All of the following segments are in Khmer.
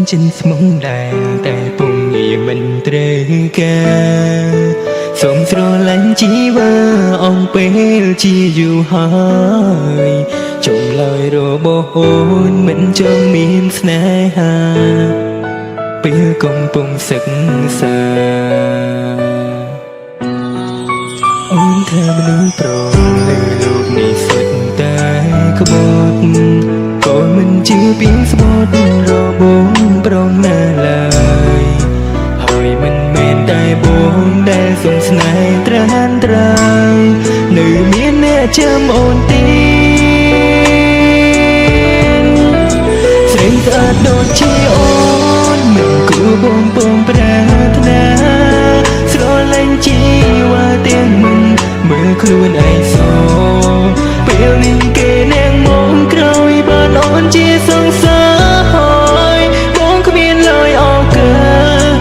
ចិនស្មុំដែរតែពុំងារមិនត្រូវការសូមស្រឡាញ់ជីវាអំពេលជាយូរហើយចុងឡើយរបស់អូនមិនចង់មានស្នេហាពេលកំពុងសិក្សាអូនថាមនុស្សប្រលើលោកនេះសុទ្ធតែក្បត់ក៏មិនជឿពីស្បត់របស់ប្រងណាឡើយហើយមិនមែនតែបងដែលសុំស្នេហ៍ត្រានត្រៃនៅមានអ្នកចាំអូនទីស្រីស្អាតដូចជាអូនមិនគួរបងពងប្រាថ្នាស្រឡាញ់ជីវ៉ាទាំងមិនមើលខ្លួនឯងសោពេលនេះគេនាងមកក្រោយបានអូនជាសង្សារហើយបងគ្មានឡើយអរកា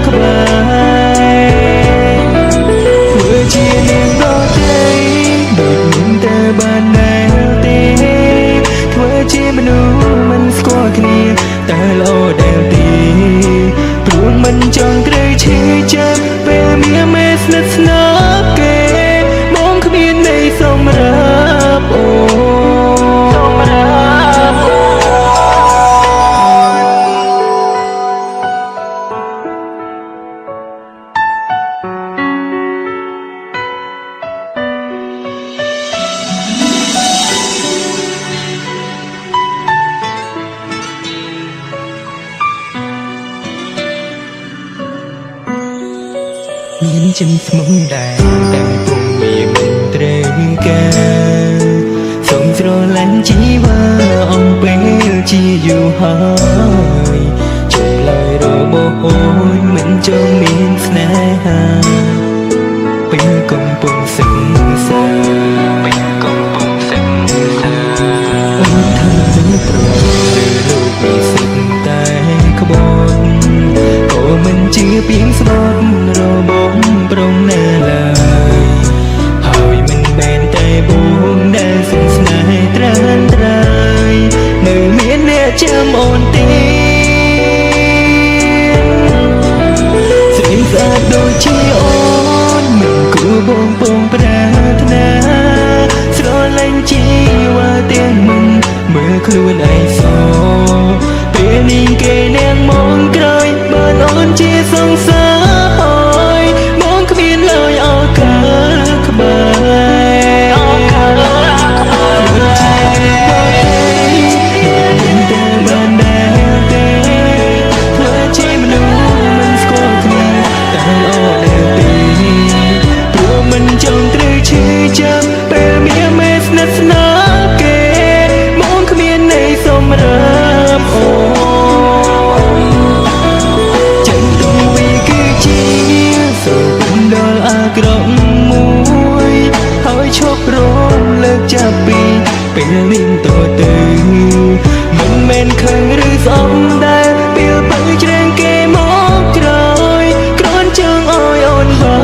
ក្បែរធ្វើជានាងដ៏ទេដូចមិនតែបានដែលទេធ្វើជាមនុស្សមិនស្គាល់គ្នាតែល្អដែលទីព្រោះមិនចង់ត្រូវឈឺចាប់ពេលមានមេស្និទ្ធស្នាលគេបងគ្មានន័យសម្រាប់អូមានចិនស្មុំដែរតែពុំមានមិនត្រូវការសូមស្រឡាញ់ជីវ៉ាអំពេលជាយូរហើយចុងឡើយរបស់អូនមិនចង់មានស្នេហាពេលកំពុងសិក្សាអូនថានឹងប្រលើលោកនេះសុទ្ធតែក្បត់ក៏មិនជឿពីស្បត់របស់ប្រងណាឡើយហើយមិនមែនតែបងដែលសុំស្នេហ៍ត្រានត្រៃនៅមានអ្នកចាំអូនទេស្រីស្អាតដូចជាអូនមិនគួរបងពងប្រាថ្នាស្រឡាញ់ជីវ៉ាទាំងមិនមើលខ្លួនឯងសោពេលនេះគេនាងមកក្រោយបានអូនជាសង្សារហើយបងគ្មានឡើយអរកាក្បែរអរកាក្បែរមិនតែបានដែលទេធ្វើជាមនុស្សមិនស្គាល់គ្នាតែល្អដែលទីព្រោះមិនចង់ត្រូវឈឺចាប់ពេលមានមេស្និទ្ធស្នាលគេបងគ្មានន័យសម្រាប់អូក្រក់មួយហើយឈប់រងលើកចាប់ពីពេលរៀងតទៅមិនមែនខឹងឬស្អប់ដែលពេលបើជ្រែងគេមកក្រោយគ្រាន់ចង់ឲ្យអូនបា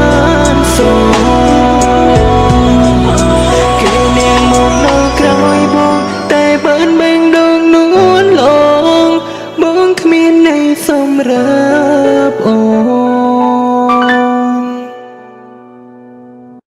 នសគេនាងមកដល់ក្រោយបងតែបានបែងដងនួនឡងបងគ្មានន័យសម្រាប់